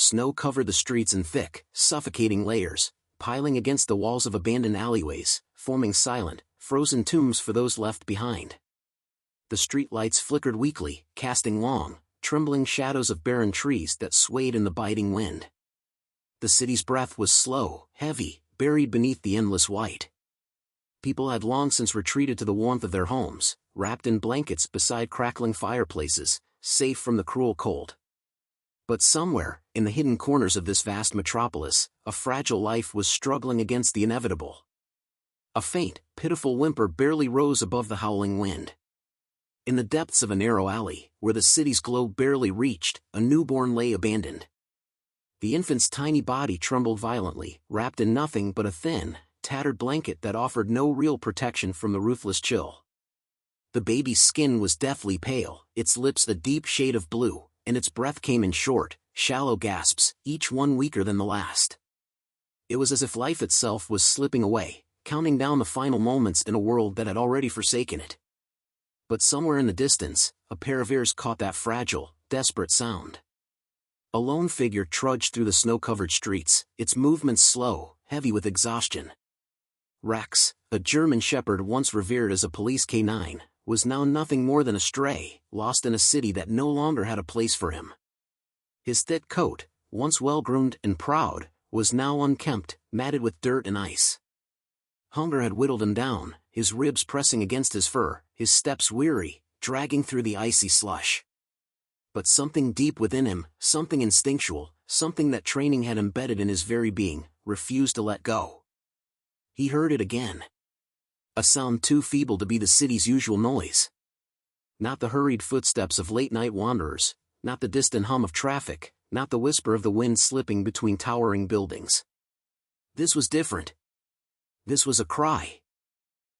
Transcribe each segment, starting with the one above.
Snow covered the streets in thick, suffocating layers, piling against the walls of abandoned alleyways, forming silent, frozen tombs for those left behind. The street lights flickered weakly, casting long, trembling shadows of barren trees that swayed in the biting wind. The city's breath was slow, heavy, buried beneath the endless white. People had long since retreated to the warmth of their homes, wrapped in blankets beside crackling fireplaces, safe from the cruel cold. But somewhere, in the hidden corners of this vast metropolis, a fragile life was struggling against the inevitable. A faint, pitiful whimper barely rose above the howling wind. In the depths of a narrow alley, where the city's glow barely reached, a newborn lay abandoned. The infant's tiny body trembled violently, wrapped in nothing but a thin, tattered blanket that offered no real protection from the ruthless chill. The baby's skin was deathly pale, its lips a deep shade of blue, and its breath came in short, shallow gasps, each one weaker than the last. It was as if life itself was slipping away, counting down the final moments in a world that had already forsaken it. But somewhere in the distance, a pair of ears caught that fragile, desperate sound. A lone figure trudged through the snow-covered streets, its movements slow, heavy with exhaustion. Rex, a German shepherd once revered as a police canine, was now nothing more than a stray, lost in a city that no longer had a place for him. His thick coat, once well-groomed and proud, was now unkempt, matted with dirt and ice. Hunger had whittled him down, his ribs pressing against his fur, his steps weary, dragging through the icy slush. But something deep within him, something instinctual, something that training had embedded in his very being, refused to let go. He heard it again. A sound too feeble to be the city's usual noise. Not the hurried footsteps of late-night wanderers, not the distant hum of traffic, not the whisper of the wind slipping between towering buildings. This was different. This was a cry.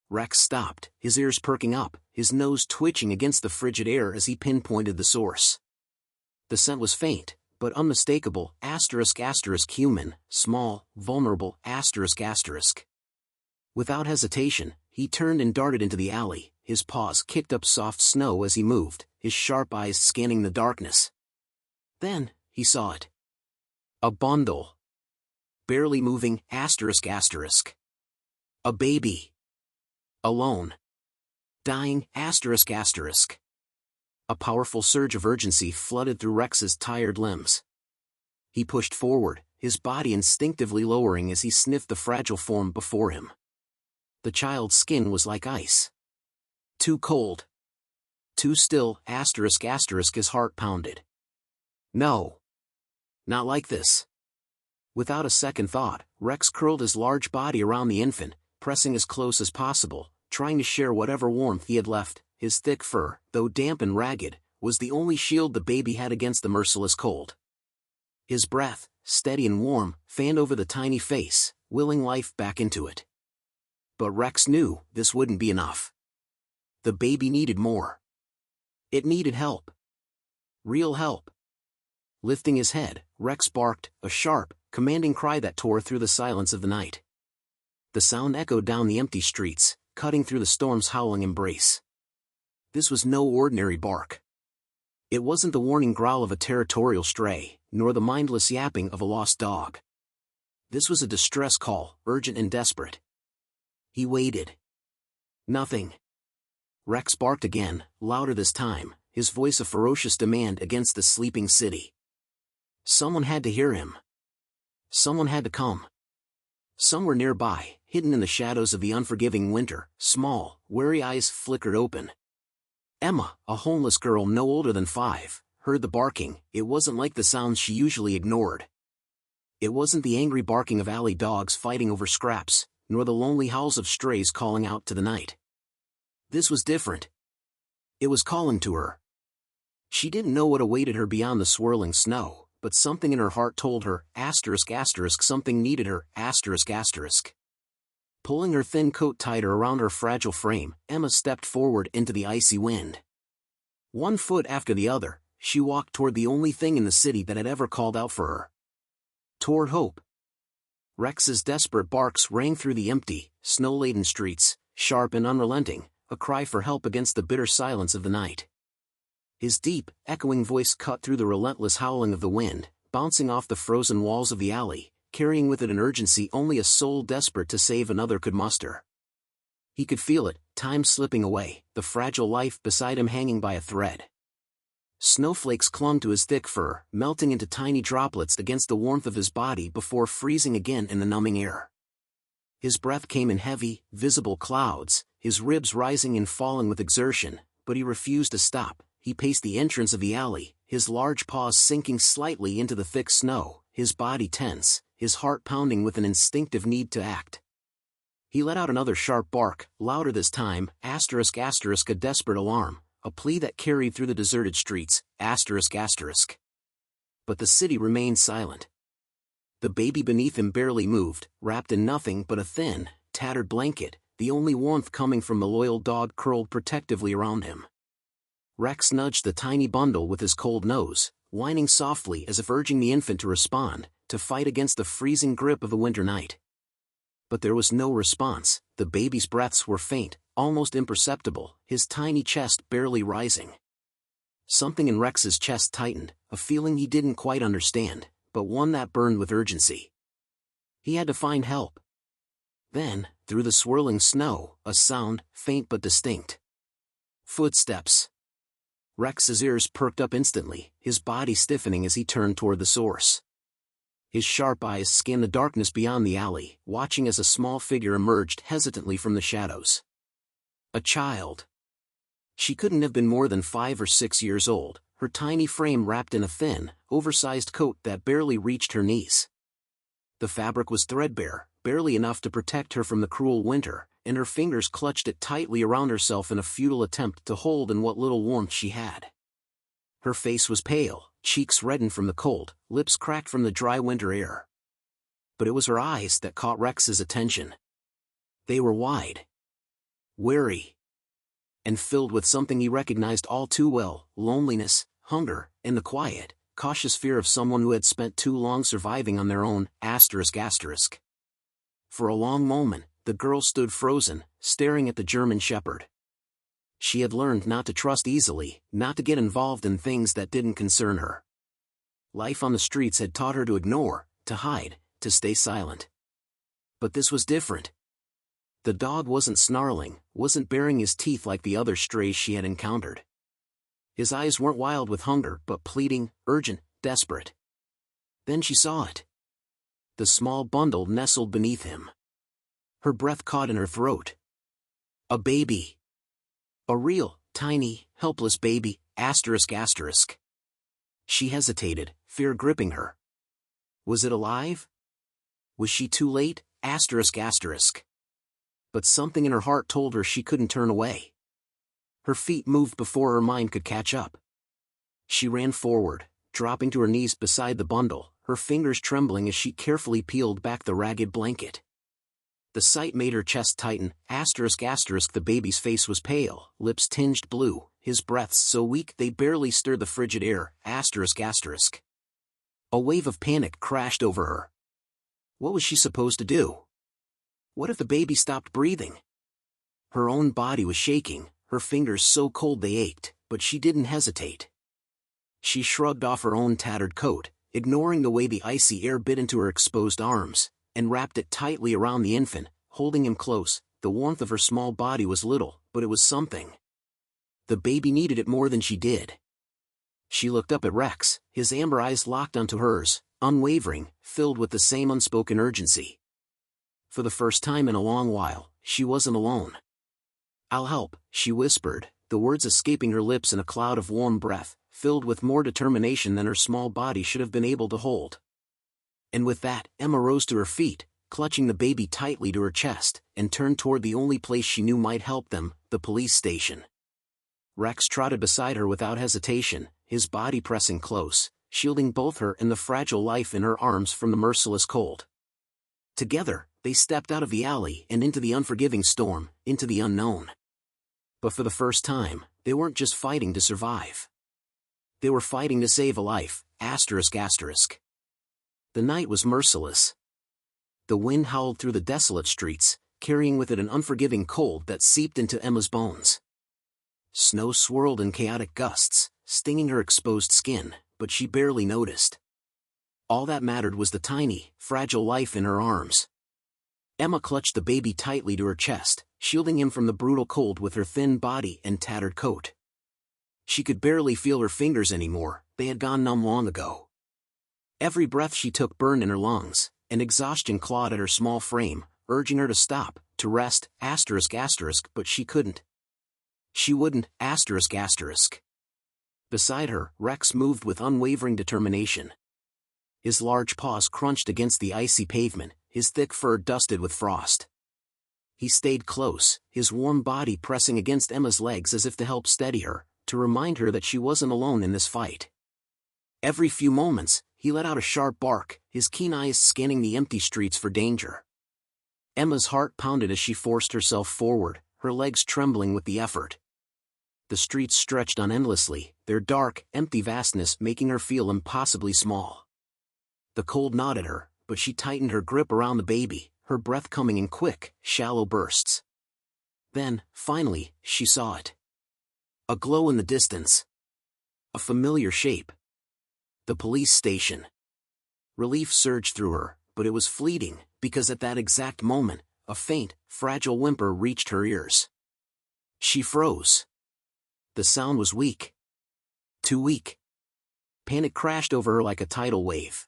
Rex stopped, his ears perking up, his nose twitching against the frigid air as he pinpointed the source. The scent was faint, but unmistakable, human, small, vulnerable, Without hesitation, he turned and darted into the alley, his paws kicked up soft snow as he moved, his sharp eyes scanning the darkness. Then, he saw it. A bundle. Barely moving, A baby. Alone. Dying, A powerful surge of urgency flooded through Rex's tired limbs. He pushed forward, his body instinctively lowering as he sniffed the fragile form before him. The child's skin was like ice. Too cold. Too still, his heart pounded. No. Not like this. Without a second thought, Rex curled his large body around the infant, pressing as close as possible, trying to share whatever warmth he had left. His thick fur, though damp and ragged, was the only shield the baby had against the merciless cold. His breath, steady and warm, fanned over the tiny face, willing life back into it. But Rex knew this wouldn't be enough. The baby needed more. It needed help. Real help. Lifting his head, Rex barked, a sharp, commanding cry that tore through the silence of the night. The sound echoed down the empty streets, cutting through the storm's howling embrace. This was no ordinary bark. It wasn't the warning growl of a territorial stray, nor the mindless yapping of a lost dog. This was a distress call, urgent and desperate. He waited. Nothing. Rex barked again, louder this time, his voice a ferocious demand against the sleeping city. Someone had to hear him. Someone had to come. Somewhere nearby, hidden in the shadows of the unforgiving winter, small, wary eyes flickered open. Emma, a homeless girl no older than 5, heard the barking. It wasn't like the sounds she usually ignored. It wasn't the angry barking of alley dogs fighting over scraps, nor the lonely howls of strays calling out to the night. This was different. It was calling to her. She didn't know what awaited her beyond the swirling snow, but something in her heart told her, something needed her, Pulling her thin coat tighter around her fragile frame, Emma stepped forward into the icy wind. One foot after the other, she walked toward the only thing in the city that had ever called out for her. Toward hope. Rex's desperate barks rang through the empty, snow-laden streets, sharp and unrelenting, a cry for help against the bitter silence of the night. His deep, echoing voice cut through the relentless howling of the wind, bouncing off the frozen walls of the alley, carrying with it an urgency only a soul desperate to save another could muster. He could feel it, time slipping away, the fragile life beside him hanging by a thread. Snowflakes clung to his thick fur, melting into tiny droplets against the warmth of his body before freezing again in the numbing air. His breath came in heavy, visible clouds, his ribs rising and falling with exertion, but he refused to stop. He paced the entrance of the alley, his large paws sinking slightly into the thick snow, his body tense, his heart pounding with an instinctive need to act. He let out another sharp bark, louder this time, ****, a desperate alarm, a plea that carried through the deserted streets, ****. But the city remained silent. The baby beneath him barely moved, wrapped in nothing but a thin, tattered blanket, the only warmth coming from the loyal dog curled protectively around him. Rex nudged the tiny bundle with his cold nose, whining softly as if urging the infant to respond, to fight against the freezing grip of the winter night. But there was no response. The baby's breaths were faint, almost imperceptible, his tiny chest barely rising. Something in Rex's chest tightened, a feeling he didn't quite understand, but one that burned with urgency. He had to find help. Then, through the swirling snow, a sound, faint but distinct. Footsteps. Rex's ears perked up instantly, his body stiffening as he turned toward the source. His sharp eyes scanned the darkness beyond the alley, watching as a small figure emerged hesitantly from the shadows. A child. She couldn't have been more than 5 or 6 years old, her tiny frame wrapped in a thin, oversized coat that barely reached her knees. The fabric was threadbare, barely enough to protect her from the cruel winter, and her fingers clutched it tightly around herself in a futile attempt to hold in what little warmth she had. Her face was pale, cheeks reddened from the cold, lips cracked from the dry winter air. But it was her eyes that caught Rex's attention. They were wide, weary, and filled with something he recognized all too well, loneliness, hunger, and the quiet, cautious fear of someone who had spent too long surviving on their own, ****. For a long moment, the girl stood frozen, staring at the German shepherd. She had learned not to trust easily, not to get involved in things that didn't concern her. Life on the streets had taught her to ignore, to hide, to stay silent. But this was different. The dog wasn't snarling, wasn't baring his teeth like the other strays she had encountered. His eyes weren't wild with hunger but pleading, urgent, desperate. Then she saw it. The small bundle nestled beneath him. Her breath caught in her throat. A baby. A real, tiny, helpless baby, ****. She hesitated, fear gripping her. Was it alive? Was she too late? ****. But something in her heart told her she couldn't turn away. Her feet moved before her mind could catch up. She ran forward, dropping to her knees beside the bundle, her fingers trembling as she carefully peeled back the ragged blanket. The sight made her chest tighten, ****. The baby's face was pale, lips tinged blue, his breaths so weak they barely stirred the frigid air, ****. A wave of panic crashed over her. What was she supposed to do? What if the baby stopped breathing? Her own body was shaking, her fingers so cold they ached, but she didn't hesitate. She shrugged off her own tattered coat, ignoring the way the icy air bit into her exposed arms, and wrapped it tightly around the infant, holding him close. The warmth of her small body was little, but it was something. The baby needed it more than she did. She looked up at Rex, his amber eyes locked onto hers, unwavering, filled with the same unspoken urgency. For the first time in a long while, she wasn't alone. "I'll help," she whispered, the words escaping her lips in a cloud of warm breath, filled with more determination than her small body should have been able to hold. And with that, Emma rose to her feet, clutching the baby tightly to her chest, and turned toward the only place she knew might help them, the police station. Rex trotted beside her without hesitation, his body pressing close, shielding both her and the fragile life in her arms from the merciless cold. Together, they stepped out of the alley and into the unforgiving storm, into the unknown. But for the first time, they weren't just fighting to survive. They were fighting to save a life, ****. The night was merciless. The wind howled through the desolate streets, carrying with it an unforgiving cold that seeped into Emma's bones. Snow swirled in chaotic gusts, stinging her exposed skin, but she barely noticed. All that mattered was the tiny, fragile life in her arms. Emma clutched the baby tightly to her chest, shielding him from the brutal cold with her thin body and tattered coat. She could barely feel her fingers anymore, they had gone numb long ago. Every breath she took burned in her lungs, and exhaustion clawed at her small frame, urging her to stop, to rest, ***, but she couldn't. She wouldn't, ***. Beside her, Rex moved with unwavering determination. His large paws crunched against the icy pavement, his thick fur dusted with frost. He stayed close, his warm body pressing against Emma's legs as if to help steady her, to remind her that she wasn't alone in this fight. Every few moments, he let out a sharp bark, his keen eyes scanning the empty streets for danger. Emma's heart pounded as she forced herself forward, her legs trembling with the effort. The streets stretched on endlessly, their dark, empty vastness making her feel impossibly small. The cold gnawed at her, but she tightened her grip around the baby, her breath coming in quick, shallow bursts. Then, finally, she saw it. A glow in the distance. A familiar shape. The police station. Relief surged through her, but it was fleeting, because at that exact moment, a faint, fragile whimper reached her ears. She froze. The sound was weak. Too weak. Panic crashed over her like a tidal wave.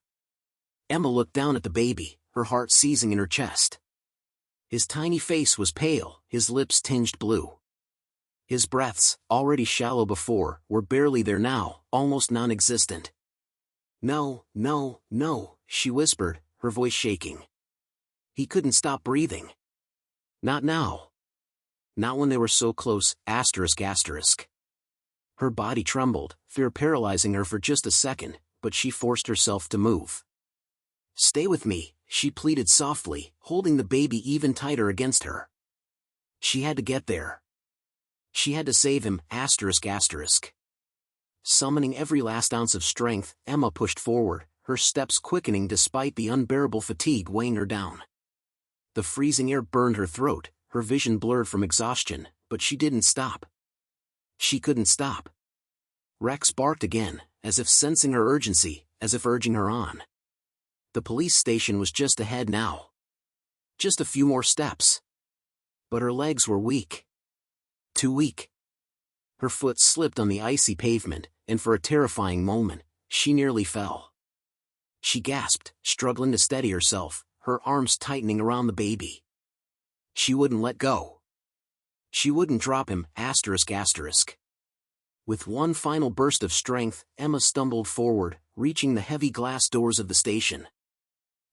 Emma looked down at the baby, her heart seizing in her chest. His tiny face was pale, his lips tinged blue. His breaths, already shallow before, were barely there now, almost non-existent. "No, no, no," she whispered, her voice shaking. He couldn't stop breathing. Not now. Not when they were so close, ***. Her body trembled, fear paralyzing her for just a second, but she forced herself to move. "Stay with me," she pleaded softly, holding the baby even tighter against her. She had to get there. She had to save him, ***. Summoning every last ounce of strength, Emma pushed forward, her steps quickening despite the unbearable fatigue weighing her down. The freezing air burned her throat, her vision blurred from exhaustion, but she didn't stop. She couldn't stop. Rex barked again, as if sensing her urgency, as if urging her on. The police station was just ahead now. Just a few more steps. But her legs were weak. Too weak. Her foot slipped on the icy pavement, and for a terrifying moment, she nearly fell. She gasped, struggling to steady herself, her arms tightening around the baby. She wouldn't let go. She wouldn't drop him, ***. With one final burst of strength, Emma stumbled forward, reaching the heavy glass doors of the station.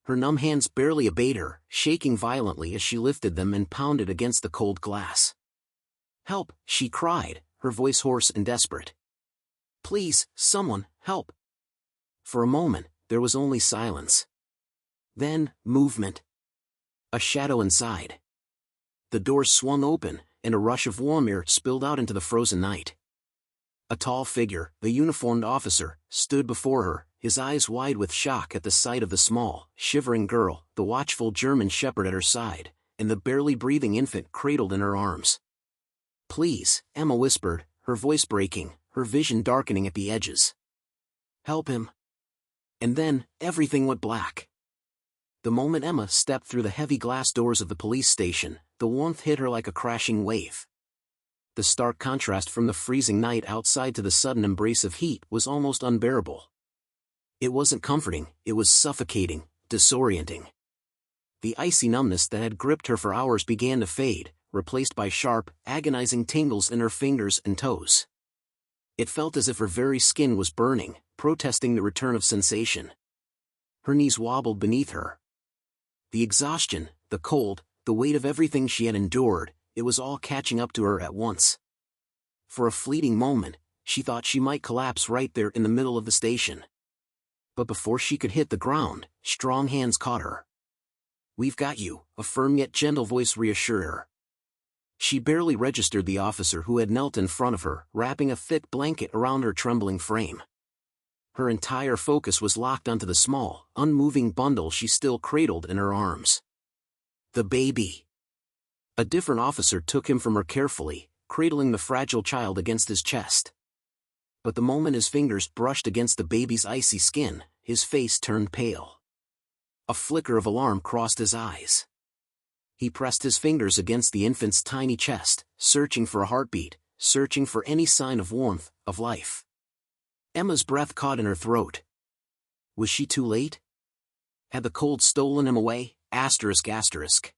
Her numb hands barely obeyed her, shaking violently as she lifted them and pounded against the cold glass. "Help!" she cried, her voice hoarse and desperate. "Please, someone, help!" For a moment, there was only silence. Then, movement. A shadow inside. The doors swung open, and a rush of warm air spilled out into the frozen night. A tall figure, a uniformed officer, stood before her, his eyes wide with shock at the sight of the small, shivering girl, the watchful German shepherd at her side, and the barely breathing infant cradled in her arms. "Please," Emma whispered, her voice breaking, her vision darkening at the edges. "Help him." And then, everything went black. The moment Emma stepped through the heavy glass doors of the police station, the warmth hit her like a crashing wave. The stark contrast from the freezing night outside to the sudden embrace of heat was almost unbearable. It wasn't comforting, it was suffocating, disorienting. The icy numbness that had gripped her for hours began to fade, replaced by sharp, agonizing tingles in her fingers and toes. It felt as if her very skin was burning, protesting the return of sensation. Her knees wobbled beneath her. The exhaustion, the cold, the weight of everything she had endured, it was all catching up to her at once. For a fleeting moment, she thought she might collapse right there in the middle of the station. But before she could hit the ground, strong hands caught her. "We've got you," a firm yet gentle voice reassured her. She barely registered the officer who had knelt in front of her, wrapping a thick blanket around her trembling frame. Her entire focus was locked onto the small, unmoving bundle she still cradled in her arms. The baby. A different officer took him from her carefully, cradling the fragile child against his chest. But the moment his fingers brushed against the baby's icy skin, his face turned pale. A flicker of alarm crossed his eyes. He pressed his fingers against the infant's tiny chest, searching for a heartbeat, searching for any sign of warmth, of life. Emma's breath caught in her throat. Was she too late? Had the cold stolen him away? Asterisk.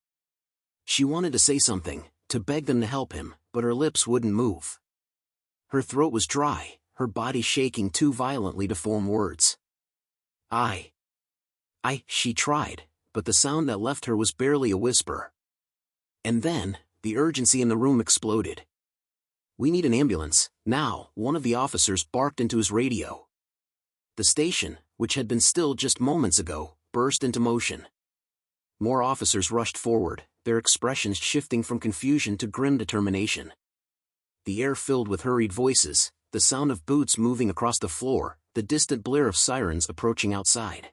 She wanted to say something, to beg them to help him, but her lips wouldn't move. Her throat was dry, her body shaking too violently to form words. She tried, but the sound that left her was barely a whisper. And then, the urgency in the room exploded. "We need an ambulance, now," one of the officers barked into his radio. The station, which had been still just moments ago, burst into motion. More officers rushed forward, their expressions shifting from confusion to grim determination. The air filled with hurried voices, the sound of boots moving across the floor, the distant blare of sirens approaching outside.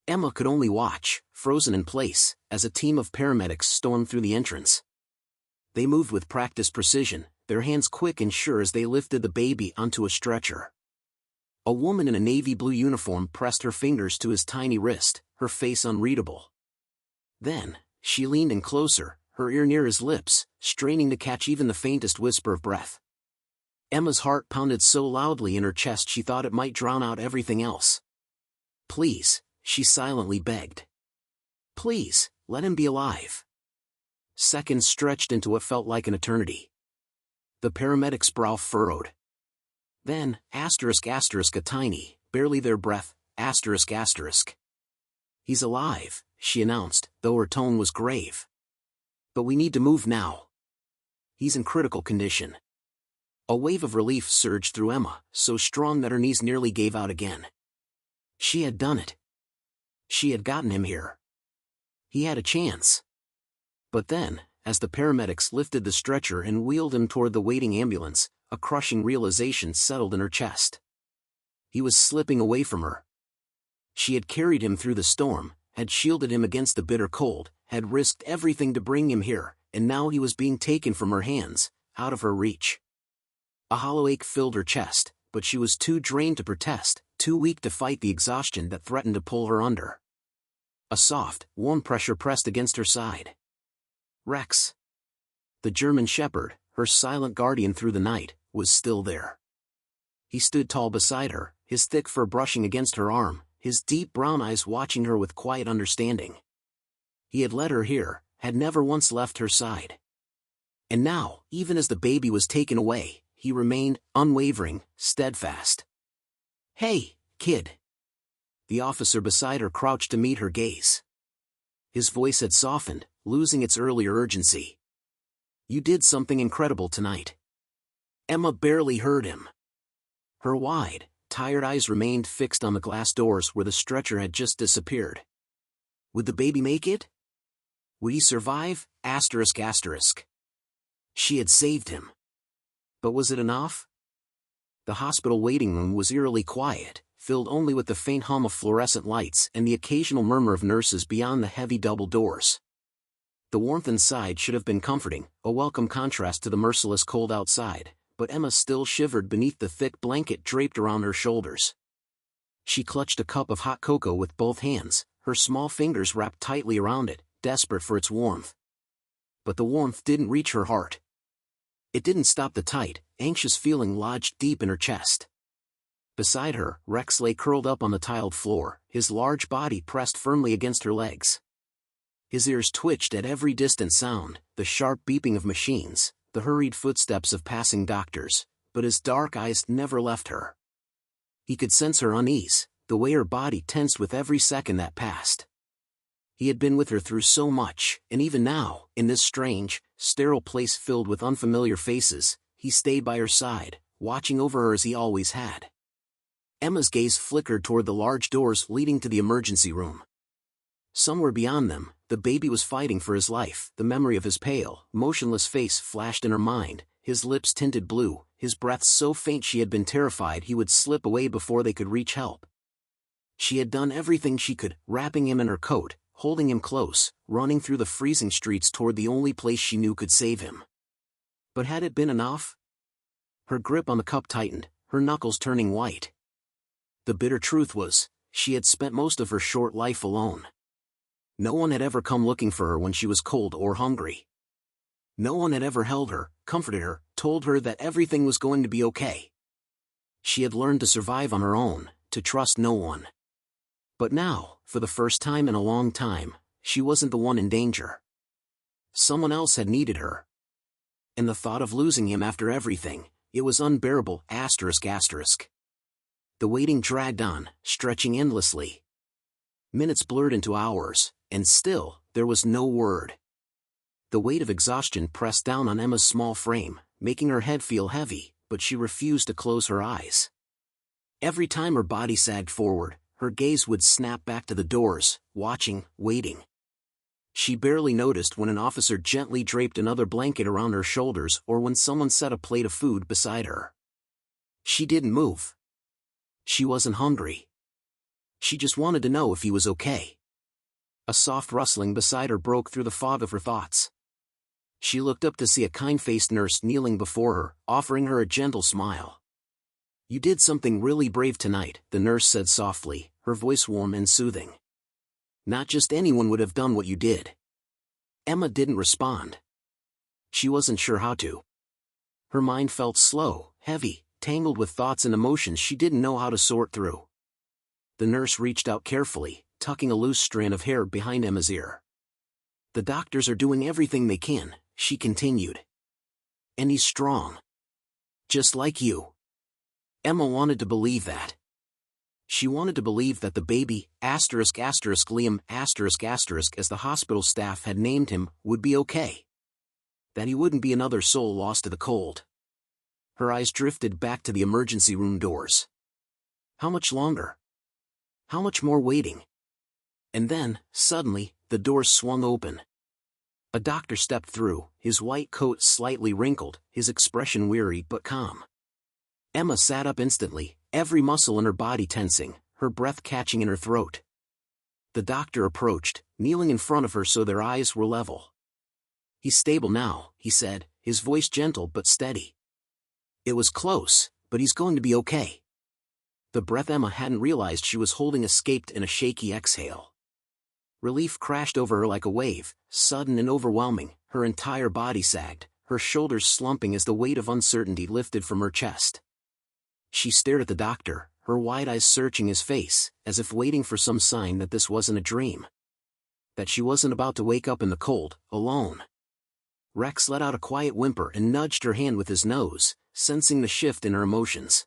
Emma could only watch, frozen in place, as a team of paramedics stormed through the entrance. They moved with practiced precision, their hands quick and sure as they lifted the baby onto a stretcher. A woman in a navy blue uniform pressed her fingers to his tiny wrist, her face unreadable. Then, she leaned in closer, her ear near his lips, straining to catch even the faintest whisper of breath. Emma's heart pounded so loudly in her chest she thought it might drown out everything else. "Please," she silently begged. "Please, let him be alive." Seconds stretched into what felt like an eternity. The paramedic's brow furrowed. Then, a tiny, barely their breath, "He's alive," she announced, though her tone was grave. "But we need to move now. He's in critical condition." A wave of relief surged through Emma, so strong that her knees nearly gave out again. She had done it. She had gotten him here. He had a chance. But then, as the paramedics lifted the stretcher and wheeled him toward the waiting ambulance, a crushing realization settled in her chest. He was slipping away from her. She had carried him through the storm, had shielded him against the bitter cold, had risked everything to bring him here, and now he was being taken from her hands, out of her reach. A hollow ache filled her chest, but she was too drained to protest, too weak to fight the exhaustion that threatened to pull her under. A soft, warm pressure pressed against her side. Rex. The German shepherd, her silent guardian through the night, was still there. He stood tall beside her, his thick fur brushing against her arm, his deep brown eyes watching her with quiet understanding. He had led her here, had never once left her side. And now, even as the baby was taken away, he remained, unwavering, steadfast. "Hey, kid." The officer beside her crouched to meet her gaze. His voice had softened, losing its earlier urgency. "You did something incredible tonight." Emma barely heard him. Her wide, tired eyes remained fixed on the glass doors where the stretcher had just disappeared. Would the baby make it? Would he survive? She had saved him. But was it enough? The hospital waiting room was eerily quiet, filled only with the faint hum of fluorescent lights and the occasional murmur of nurses beyond the heavy double doors. The warmth inside should have been comforting, a welcome contrast to the merciless cold outside, but Emma still shivered beneath the thick blanket draped around her shoulders. She clutched a cup of hot cocoa with both hands, her small fingers wrapped tightly around it, desperate for its warmth. But the warmth didn't reach her heart. It didn't stop the tight, anxious feeling lodged deep in her chest. Beside her, Rex lay curled up on the tiled floor, his large body pressed firmly against her legs. His ears twitched at every distant sound, the sharp beeping of machines, the hurried footsteps of passing doctors, but his dark eyes never left her. He could sense her unease, the way her body tensed with every second that passed. He had been with her through so much, and even now, in this strange, sterile place filled with unfamiliar faces, he stayed by her side, watching over her as he always had. Emma's gaze flickered toward the large doors leading to the emergency room. Somewhere beyond them, the baby was fighting for his life. The memory of his pale, motionless face flashed in her mind, his lips tinted blue, his breath so faint she had been terrified he would slip away before they could reach help. She had done everything she could, wrapping him in her coat, holding him close, running through the freezing streets toward the only place she knew could save him. But had it been enough? Her grip on the cup tightened, her knuckles turning white. The bitter truth was, she had spent most of her short life alone. No one had ever come looking for her when she was cold or hungry. No one had ever held her, comforted her, told her that everything was going to be okay. She had learned to survive on her own, to trust no one. But now, for the first time in a long time, she wasn't the one in danger. Someone else had needed her. And the thought of losing him after everything, it was unbearable. The waiting dragged on, stretching endlessly. Minutes blurred into hours, and still, there was no word. The weight of exhaustion pressed down on Emma's small frame, making her head feel heavy, but she refused to close her eyes. Every time her body sagged forward, her gaze would snap back to the doors, watching, waiting. She barely noticed when an officer gently draped another blanket around her shoulders or when someone set a plate of food beside her. She didn't move. She wasn't hungry. She just wanted to know if he was okay. A soft rustling beside her broke through the fog of her thoughts. She looked up to see a kind-faced nurse kneeling before her, offering her a gentle smile. "You did something really brave tonight," the nurse said softly, her voice warm and soothing. "Not just anyone would have done what you did." Emma didn't respond. She wasn't sure how to. Her mind felt slow, heavy, tangled with thoughts and emotions she didn't know how to sort through. The nurse reached out carefully, tucking a loose strand of hair behind Emma's ear. "The doctors are doing everything they can," she continued. "And he's strong. Just like you." Emma wanted to believe that. She wanted to believe that the baby, Liam, as the hospital staff had named him, would be okay. That he wouldn't be another soul lost to the cold. Her eyes drifted back to the emergency room doors. How much longer? How much more waiting? And then, suddenly, the doors swung open. A doctor stepped through, his white coat slightly wrinkled, his expression weary but calm. Emma sat up instantly, every muscle in her body tensing, her breath catching in her throat. The doctor approached, kneeling in front of her so their eyes were level. "He's stable now," he said, his voice gentle but steady. "It was close, but he's going to be okay." The breath Emma hadn't realized she was holding escaped in a shaky exhale. Relief crashed over her like a wave, sudden and overwhelming, her entire body sagged, her shoulders slumping as the weight of uncertainty lifted from her chest. She stared at the doctor, her wide eyes searching his face, as if waiting for some sign that this wasn't a dream. That she wasn't about to wake up in the cold, alone. Rex let out a quiet whimper and nudged her hand with his nose, sensing the shift in her emotions.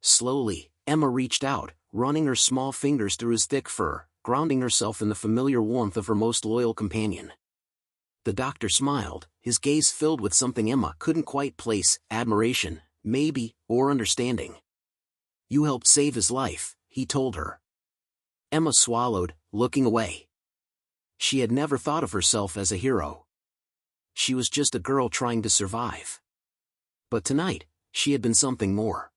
Slowly, Emma reached out, running her small fingers through his thick fur, grounding herself in the familiar warmth of her most loyal companion. The doctor smiled, his gaze filled with something Emma couldn't quite place, admiration, maybe, or understanding. "You helped save his life," he told her. Emma swallowed, looking away. She had never thought of herself as a hero. She was just a girl trying to survive. But tonight, she had been something more.